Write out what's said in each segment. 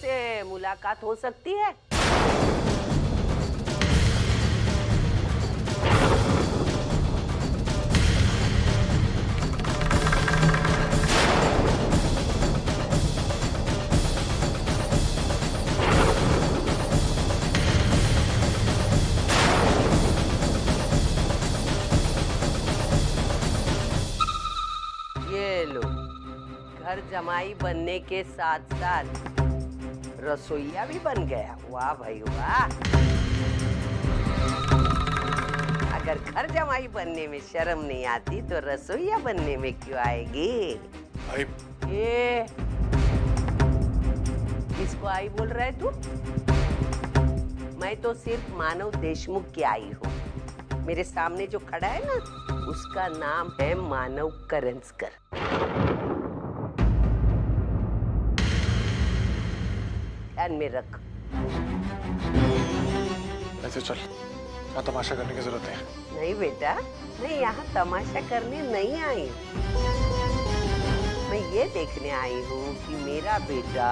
से मुलाकात हो सकती है? ये लो, घर जमाई बनने के साथ साथ रसोईया भी बन गया। वाह भाई वाह। अगर घर जमाई बनने में शर्म नहीं आती तो रसोईया बनने में क्यों आएगी? आई। ये किसको आई बोल रहा है तू? मैं तो सिर्फ मानव देशमुख की आई हूँ। मेरे सामने जो खड़ा है ना, उसका नाम है मानव करंजकर। ध्यान में रख। ऐसे चल, यहाँ तमाशा करने की जरूरत है। नहीं बेटा, मैं यहाँ तमाशा करने नहीं आई। मैं ये देखने आई हूँ कि मेरा बेटा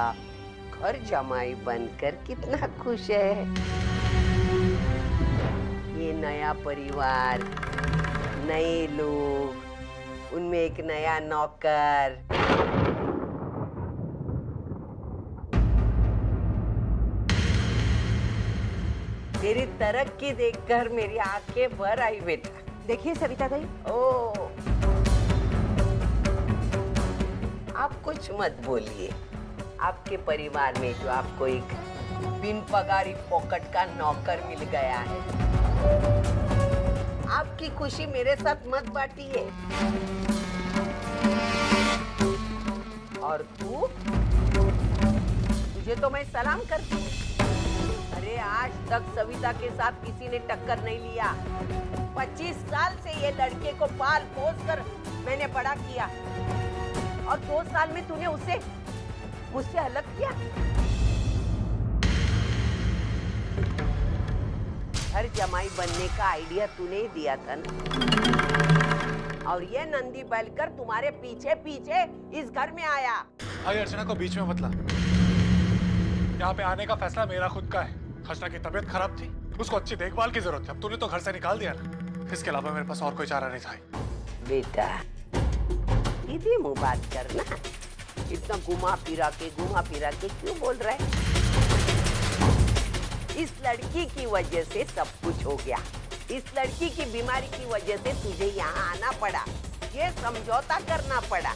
घर जमाई बनकर कितना खुश है। ये नया परिवार, नए लोग, उनमें एक नया नौकर। मेरी तरक्की देखकर मेरी आंखें भर आई बेटा। देखिए सविता दाई। ओ, आप कुछ मत बोलिए। आपके परिवार में जो आपको एक बिन पगारी पॉकेट का नौकर मिल गया है, आपकी खुशी मेरे साथ मत बांटिए। और तुझे तो मैं सलाम करती हूँ। अरे आज तक सविता के साथ किसी ने टक्कर नहीं लिया। 25 साल से ये लड़के को पाल पोस कर मैंने बड़ा किया, और 2 साल में तूने उसे मुझसे अलग किया। घर जमाई बनने का आइडिया तूने ही दिया था ना, और ये नंदी बैलकर तुम्हारे पीछे पीछे इस घर में आया। भाई अर्चना को बीच में मत ला। यहाँ पे आने का फैसला मेरा खुद का है। अर्चना की तबीयत खराब थी, उसको अच्छी देखभाल की जरूरत थी। अब तूने तो घर से निकाल दिया ना, इसके अलावा मेरे पास और कोई चारा नहीं था। बेटा सीधे मुंह बात करना। इतना घुमा फिरा के क्यों बोल रहा है? इस लड़की की वजह से सब कुछ हो गया। इस लड़की की बीमारी की वजह से तुझे यहाँ आना पड़ा, ये समझौता करना पड़ा।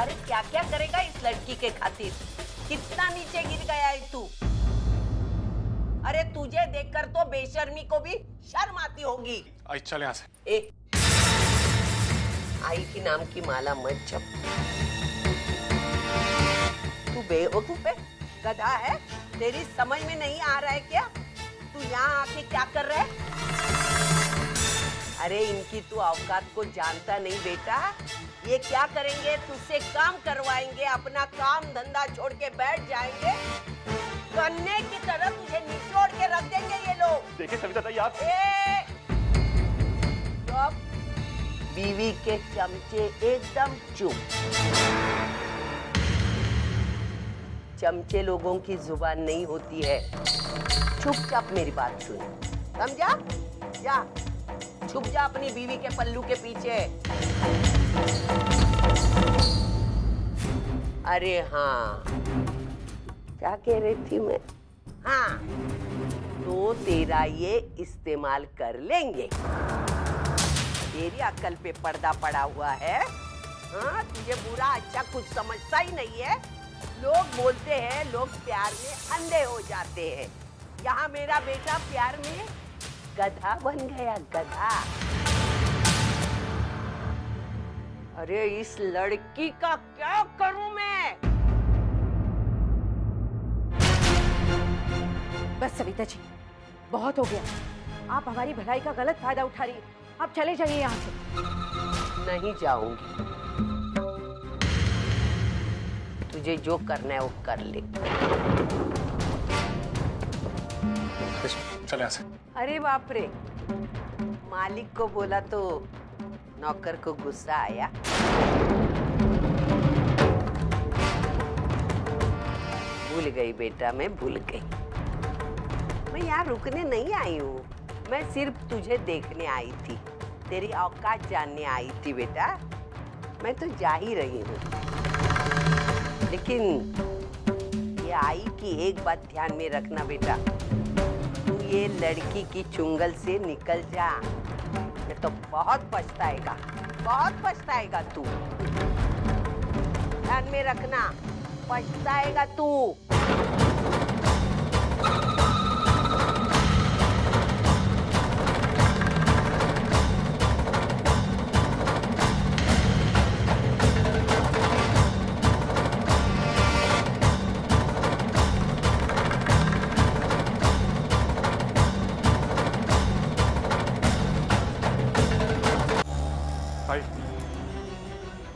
अरे क्या क्या करेगा इस लड़की के खातिर? कितना नीचे गिर गया है तू। अरे तुझे देखकर तो बेशर्मी को भी शर्म आती होगी। आई चल यहाँ से। ए, आई की नाम की माला मत जप। तू बेवकूफ है, गधा है। तेरी समझ में नहीं आ रहा है क्या? तू यहाँ आके क्या कर रहा है? अरे इनकी तू औकात को जानता नहीं बेटा। ये क्या करेंगे? तुझसे काम करवाएंगे, अपना काम धंधा छोड़ के बैठ जाएंगे, गन्ने की तरह तुझे निचोड़ के रख देंगे ये लोग। देखिए सविता दाई आप। चुप। बीवी के चमचे एकदम चुप। चमचे लोगों की जुबान नहीं होती है। चुपचाप मेरी बात सुन, समझा? जा, छुप जा अपनी बीवी के पल्लू के पीछे। अरे हाँ, क्या कह रही थी मैं? हाँ, तो तेरा ये इस्तेमाल कर लेंगे। तेरी अक्ल पे पर्दा पड़ा हुआ है। हाँ, तुझे बुरा अच्छा कुछ समझता ही नहीं है। लोग बोलते हैं लोग प्यार में अंधे हो जाते हैं। यहाँ मेरा बेटा प्यार में गधा बन गया, गधा। अरे इस लड़की का क्या करूं मैं? बस सविता जी, बहुत हो गया। आप हमारी भलाई का गलत फायदा उठा रही है। आप चले जाइए यहाँ से। नहीं जाऊंगी। तुझे जो करना है वो कर ले। चल यहाँ से। अरे बाप रे, मालिक को बोला तो नौकर को गुस्सा आया। भूल गई बेटा, मैं भूल गई। मैं यहाँ रुकने नहीं आई हूँ, मैं सिर्फ तुझे देखने आई थी, तेरी औकात जानने आई थी बेटा। मैं तो जा ही रही हूँ, लेकिन ये आई कि एक बात ध्यान में रखना बेटा, तू ये लड़की की चुंगल से निकल जा, ये तो बहुत पछताएगा, बहुत पछताएगा तू। ध्यान में रखना, पछताएगा तू।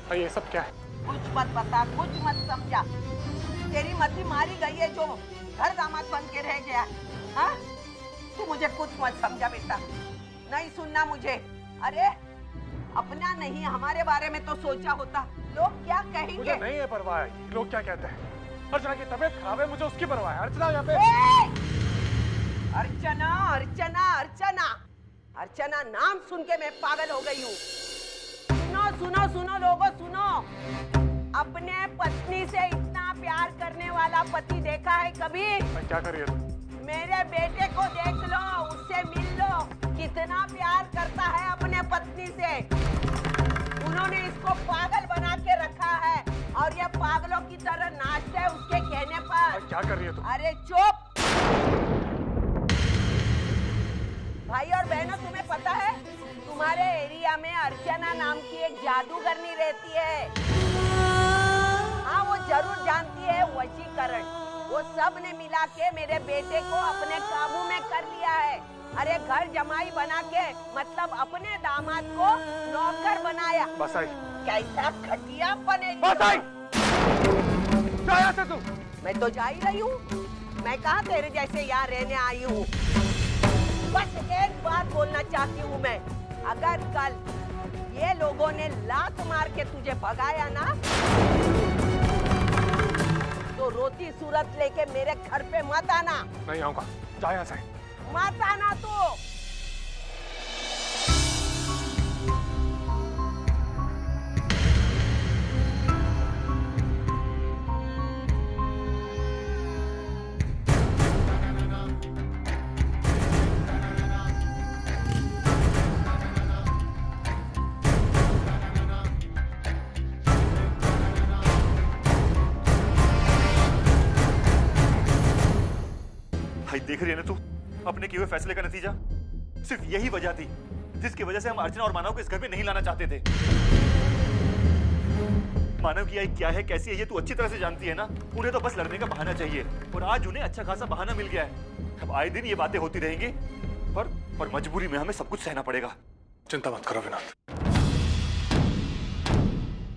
भाई ये सब क्या है? कुछ मत बता, कुछ मत समझा। तेरी मती मारी गई है जो घर दामाद बन के रह गया। हाँ? तू मुझे कुछ मत समझा बेटा, नहीं सुनना मुझे। अरे अपना नहीं, हमारे बारे में तो सोचा होता। लोग क्या कहेंगे? मुझे नहीं है परवाह है लोग क्या कहते हैं। अर्चना की तबीयत खराब है, मुझे उसकी परवाह है। अर्चना यहाँ पे। अर्चना अर्चना अर्चना अर्चना नाम सुन के मैं पागल हो गई हूँ। सुनो सुनो सुनो लोगों सुनो, अपने पत्नी से इतना प्यार करने वाला पति देखा है कभी? मैं क्या कर रही है? मेरे बेटे को देख लो, उससे मिल लो, कितना प्यार करता है अपने पत्नी से। उन्होंने इसको पागल बना के रखा है और ये पागलों की तरह नाचते है उसके कहने पर। क्या कर रही है तुम? अरे चुप। भाई और बहनों, तुम्हें पता है तुम्हारे एरिया में अर्चना नाम की एक जादूगरनी रहती है। हाँ, वो जरूर जानती है वशीकरण। वो सब ने मिला के मेरे बेटे को अपने काबू में कर लिया है। अरे घर जमाई बना के, मतलब अपने दामाद को नौकर बनाया। बस आई। कैसा घटिया बने। बस आई। जा से तू। मैं तो जा ही रही हूँ। मैं कहाँ तेरे जैसे यहाँ रहने आई हूँ। बस एक बात बोलना चाहती हूँ मैं, अगर कल ये लोगों ने लात मार के तुझे भगाया ना, तो रोती सूरत लेके मेरे घर पे मत आना। नहीं आऊंगा, जा यहाँ से। मत आना तू। देख रही है ना तू अपने किए हुए फैसले का नतीजा? सिर्फ यही वजह थी जिसकी वजह से हम अर्चना और मानव को इस घर में नहीं लाना चाहते थे। मानव की आई क्या है, कैसी है, ये तू अच्छी तरह से जानती है ना। उन्हें तो बस लड़ने का बहाना चाहिए और आज उन्हें अच्छा खासा बहाना मिल गया है। अब आए दिन ये बातें होती रहेंगी, पर मजबूरी में हमें सब कुछ सहना पड़ेगा। चिंता मत करो विनोद,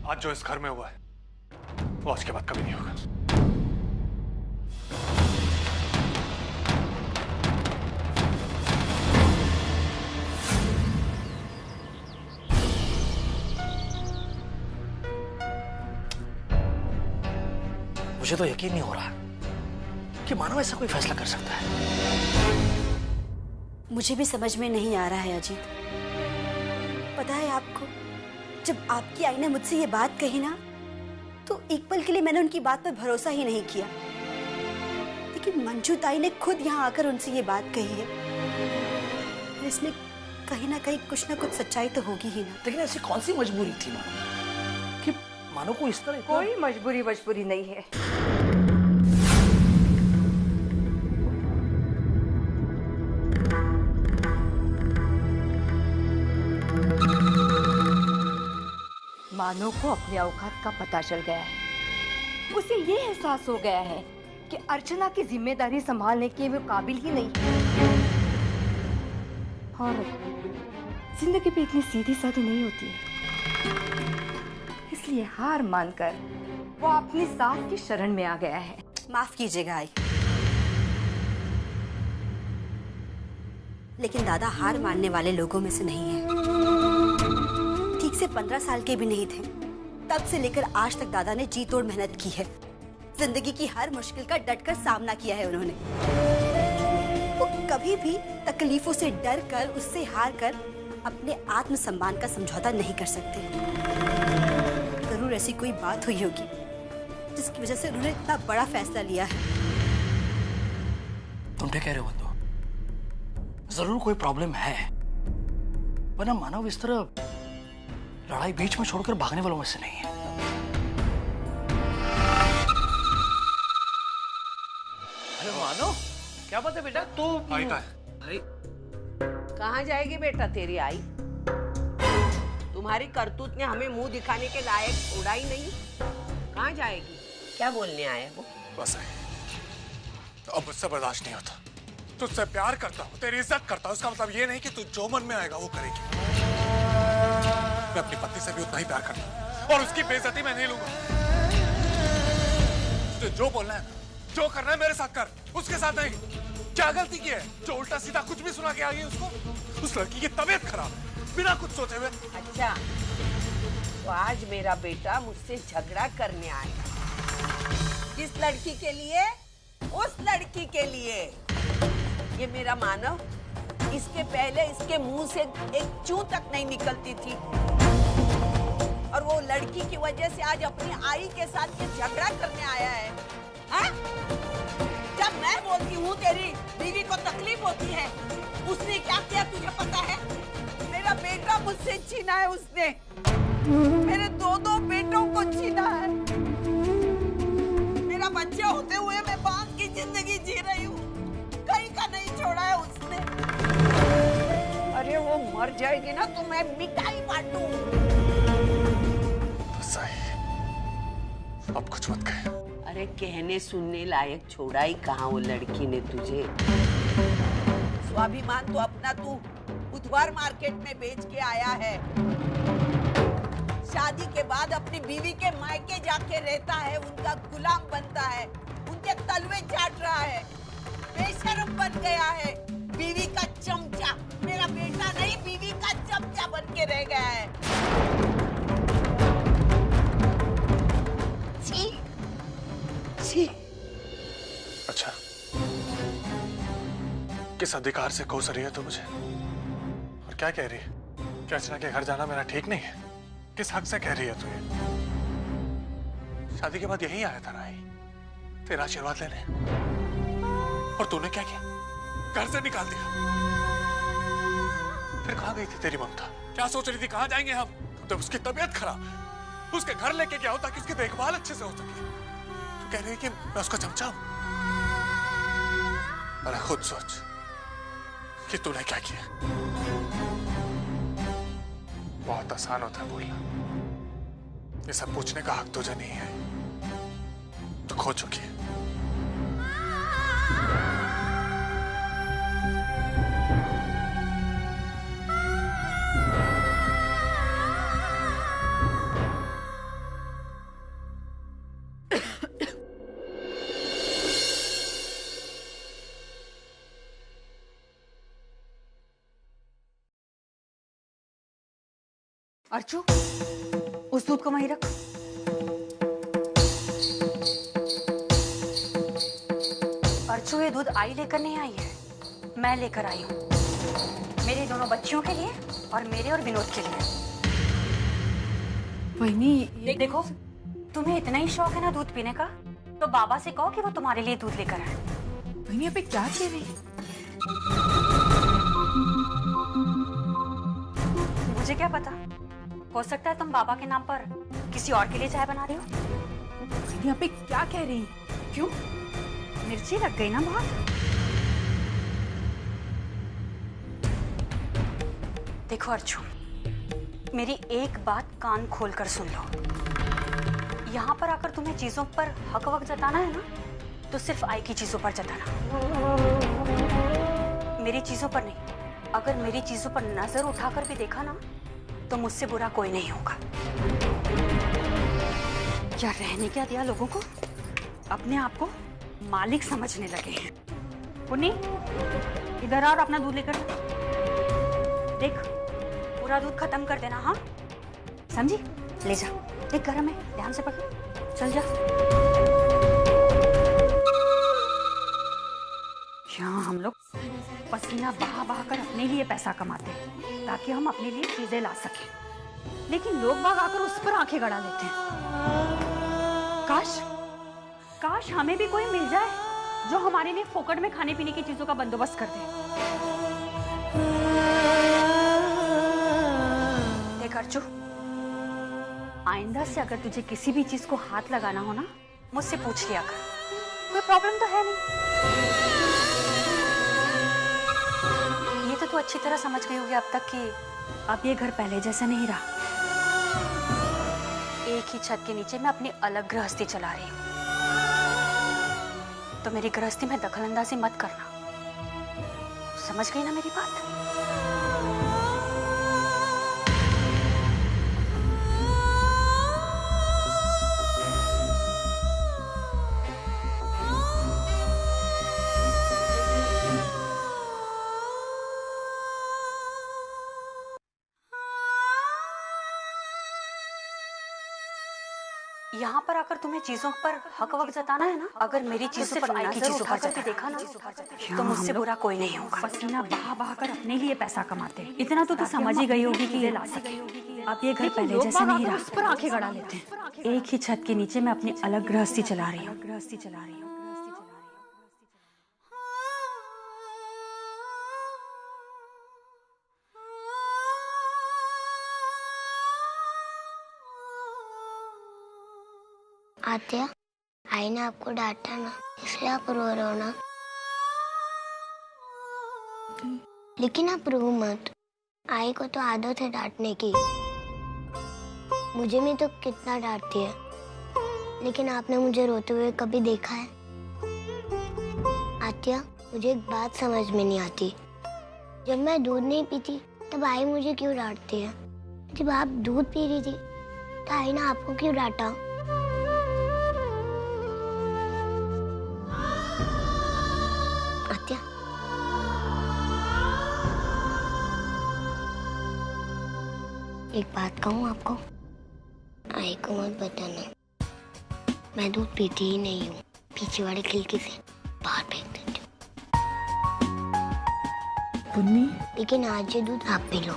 आज जो इस घर में हुआ है वो आज के बाद कभी नहीं होगा। मुझे तो यकीन नहीं हो रहा कि मानव ऐसा कोई फैसला कर सकता है। मुझे भी समझ में नहीं आ रहा है अजीत। पता है आपको, जब आपकी आई ने मुझसे ये बात कही ना, तो एक पल के लिए मैंने उनकी बात पर भरोसा ही नहीं किया। लेकिन मंजू ताई ने खुद यहाँ आकर उनसे ये बात कही है, इसमें कहीं ना कहीं कुछ ना कुछ सच्चाई तो होगी ही ना। लेकिन ऐसी कौन सी मजबूरी थी मानो कि मानो को इस तरह? कोई मजबूरी नहीं है। मानो को अपने औकात का पता चल गया है। उसे ये एहसास हो गया है कि अर्चना की जिम्मेदारी संभालने के वो काबिल ही नहीं है। और जिंदगी भी इतनी सीधी सादी नहीं होती है, इसलिए हार मानकर वो अपनी सास की शरण में आ गया है। माफ कीजिएगा आई, लेकिन दादा हार मानने वाले लोगों में से नहीं है। ठीक से 15 साल के भी नहीं थे, तब से लेकर आज तक दादा ने जी तोड़ मेहनत की है। जिंदगी की हर मुश्किल का डटकर सामना किया है उन्होंने। वो कभी भी तकलीफों से डर कर, उससे हार कर अपने आत्मसम्मान का समझौता नहीं कर सकते। जरूर ऐसी कोई बात हुई होगी जिसकी वजह से उन्होंने इतना बड़ा फैसला लिया है। तुम क्या कह रहे हो बंधु? जरूर कोई प्रॉब्लम है, वरना मानव इस तरह लड़ाई बीच में छोड़कर भागने वालों में से नहीं है। अरे मानो, क्या बात है बेटा? तू आई कहाँ है? भाई कहाँ जाएगी बेटा तेरी आई? तुम्हारी करतूत ने हमें मुंह दिखाने के लायक छोड़ा ही नहीं। कहाँ जाएगी? क्या बोलने आया वो? बस है, अब मुझसे बर्दाश्त नहीं होता। तुझसे प्यार करता हूँ, तेरी इज्जत करता हूँ, उसका मतलब ये नहीं कि तू जो मन में आएगा वो करेगी। मैं अपनी पत्नी से भी उतना ही प्यार करता हूँ और उसकी बेइज्जती मैं नहीं लूंगा। तुझे जो बोलना है, जो करना है मेरे साथ कर, उसके साथ नहीं। क्या गलती की है जो उल्टा सीधा कुछ भी सुना के आ गई उसको? उस लड़की की तबीयत खराब है, बिना कुछ सोचे हुए। अच्छा, तो आज मेरा बेटा मुझसे झगड़ा करने आया। किस लड़की के लिए? उस लड़की के लिए। ये मेरा मानव, इसके पहले इसके मुंह से एक चू तक नहीं निकलती थी, और वो लड़की की वजह से आज अपनी आई के साथ ये झगड़ा करने आया है। हा? जब मैं बोलती हूँ तेरी बीवी को तकलीफ होती है, उसने क्या किया तुझे पता है? मेरा बेटा मुझसे छीना है उसने, मेरे दो बेटों को छीना है। मेरा बच्चे होते हुए मैं बाप की जिंदगी जी रही हूँ, कहीं का नहीं छोड़ा है उसने। अरे वो मर जाएगी ना तो मैं मिठाई बांटूं। अब कुछ मत कहे। अरे कहने सुनने लायक छोड़ा ही कहाँ वो लड़की ने तुझे। स्वाभिमान तो अपना तू बुधवार मार्केट में बेच के आया है। शादी के बाद अपनी बीवी के मायके जाके रहता है, उनका गुलाम बनता है, उनके तलवे चाट रहा है, बेशर्म बन गया है, बीवी का चमचा। मेरा बेटा नहीं, बीवी का चमचा बन के रह गया है। छी, छी। अच्छा, किस अधिकार से कोस रही है तू मुझे? और क्या कह रही है? क्या अर्चना के घर जाना मेरा ठीक नहीं है? किस हक से कह रही है तू ये? शादी के बाद यही आया था राही, तेरा आशीर्वाद लेने, और तूने क्या किया? घर से निकाल दिया। फिर कहाँ गई थी तेरी ममता? क्या सोच रही थी कहाँ जाएंगे हम? जब उसकी तबीयत खराब है, उसके घर लेके गया हो ताकि उसकी देखभाल अच्छे से हो सके। तू कह रही है कि मैं उसका चमचा हूं? अरे खुद सोच कि तूने क्या किया। बहुत आसान होता है बोलना, ये सब पूछने का हक तुझे नहीं है। तू खो चुकी है। अर्चू, उस दूध को वहीं रख। अर्चू, ये दूध आई लेकर नहीं आई है, मैं लेकर आई हूँ। मेरे दोनों बच्चियों के लिए और मेरे और विनोद के लिए। वही देखो, तुम्हें इतना ही शौक है ना दूध पीने का, तो बाबा से कहो कि वो तुम्हारे लिए दूध लेकर आए। वही अभी क्या कह रही है? मुझे क्या पता, हो सकता है तुम बाबा के नाम पर किसी और के लिए चाय बना रही हो। यहाँ पे क्या कह रही है? क्यों, मिर्ची लग गई ना बहुत? देखो अर्चू, मेरी एक बात कान खोलकर सुन लो। यहाँ पर आकर तुम्हें चीजों पर हक वक जताना है ना, तो सिर्फ आई की चीजों पर जताना, मेरी चीजों पर नहीं। अगर मेरी चीजों पर नजर उठाकर भी देखा ना, तो मुझसे बुरा कोई नहीं होगा। क्या रहने क्या दिया लोगों को, अपने आप को मालिक समझने लगे हैं। पुन्नी, इधर और अपना दूध लेकर देख, पूरा दूध खत्म कर देना। हाँ समझी? ले जा, देख गरम है, ध्यान से पकड़, चल जा। यहाँ हम लोग पसीना बहा बहा कर अपने लिए पैसा कमाते हैं ताकि हम अपने लिए चीजें ला सकें, लेकिन लोग बाग आकर उस पर आंखें गड़ा लेते हैं। काश हमें भी कोई मिल जाए जो हमारे लिए फोकट में खाने पीने की चीजों का बंदोबस्त कर दे। देख अर्चू, आइंदा से अगर तुझे किसी भी चीज को हाथ लगाना हो ना, मुझसे पूछ लिया कर, कोई प्रॉब्लम तो है नहीं। ये तो तू अच्छी तरह समझ गई होगी अब तक कि अब ये घर पहले जैसा नहीं रहा। एक ही छत के नीचे मैं अपनी अलग गृहस्थी चला रही हूँ, तो मेरी गृहस्थी में दखलंदाजी मत करना। समझ गई ना मेरी बात? यहाँ पर आकर तुम्हें चीजों पर हक वक्त जताना है ना। अगर मेरी चीजों पर आई चीजों पर करके देखा ना, तो मुझसे बुरा कोई नहीं होगा। पसीना बहा बहा कर अपने लिए पैसा कमाते हैं, इतना तो तू समझ ही गई होगी कि ये ला सके। अब ये घर पहले जैसा नहीं रहा, उस पर आंखें गड़ा लेते हैं। एक ही छत के नीचे मैं अपनी अलग गृहस्थी चला रही हूँ। आत्या, आई ने आपको डांटा ना, इसलिए आप रो रहे हो ना। लेकिन आप रो मत, आई को तो आदत है डांटने की। मुझे भी तो कितना डांटती है, लेकिन आपने मुझे रोते हुए कभी देखा है? आत्या, मुझे एक बात समझ में नहीं आती। जब मैं दूध नहीं पीती तब आई मुझे क्यों डांटती है? जब आप दूध पी रही थी तो आई ने आपको क्यों डांटा? एक बात कहूँ आपको, आई को मत बताना, मैं दूध पीती ही नहीं हूँ। पीछे वाले खिड़की से बाहर फेंक देती हूँ। लेकिन आज ये दूध आप पी लो।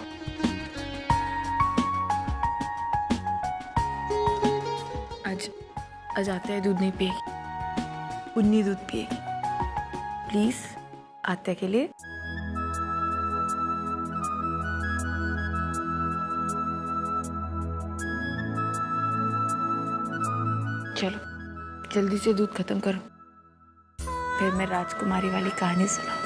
आज आता है दूध नहीं पिएगी, पुन्नी दूध पिएगी। प्लीज आत्या के लिए। चलो जल्दी से दूध खत्म करो, फिर मैं राजकुमारी वाली कहानी सुनाऊंगी।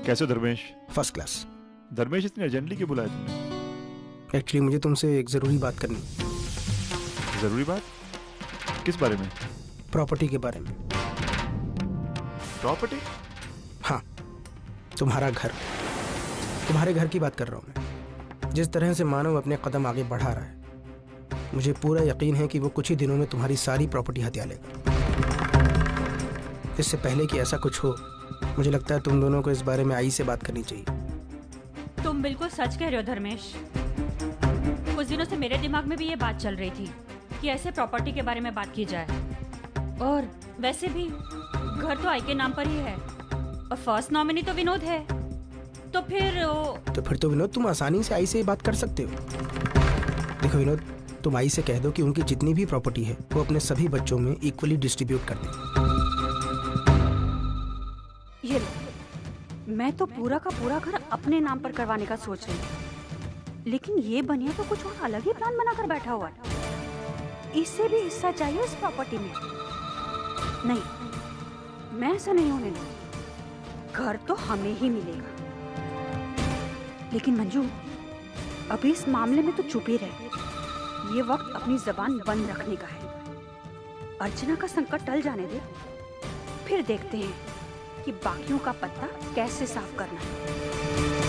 कैसे धर्मेश? First class. धर्मेश, इतनी अर्जेंटली क्यों बुलाया तुमने? एक्चुअली मुझे तुमसे एक ज़रूरी बात करनी। ज़रूरी बात? किस बारे में? प्रॉपर्टी के बारे में। प्रॉपर्टी? हाँ, तुम्हारा घर, तुम्हारे घर की बात कर रहा हूँ मैं। जिस तरह से मानव अपने कदम आगे बढ़ा रहा है, मुझे पूरा यकीन है कि वो कुछ ही दिनों में तुम्हारी सारी प्रॉपर्टी हथिया लेगा। इससे पहले कि ऐसा कुछ हो, मुझे लगता है तुम दोनों को इस बारे में आई से बात करनी चाहिए। तुम बिल्कुल सच कह रहे हो धर्मेश। कुछ दिनों से मेरे दिमाग में भी ये बात चल रही थी कि ऐसे प्रॉपर्टी के बारे में बात की जाए। और वैसे भी घर तो आई के नाम पर ही है और फर्स्ट नॉमिनी तो विनोद है। तो फिर तो विनोद, तुम आसानी से आई से बात कर सकते हो। देखो विनोद, तुम आई से कह दो कि उनकी जितनी भी प्रॉपर्टी है वो अपने सभी बच्चों में इक्वली डिस्ट्रीब्यूट कर दें। ये मैं तो पूरा का पूरा घर अपने नाम पर करवाने का सोच रही हूँ, लेकिन ये बनिया तो कुछ और अलग ही प्लान बनाकर बैठा हुआ है। इससे भी हिस्सा चाहिए इस प्रॉपर्टी में। नहीं, मैं ऐसा नहीं होने दूंगी। घर तो हमें ही मिलेगा। लेकिन मंजू, अभी इस मामले में तो चुप ही रहे। ये वक्त अपनी जबान बंद रखने का है। अर्चना का संकट टल जाने दे, फिर देखते हैं कि बाकियों का पत्ता कैसे साफ करना है।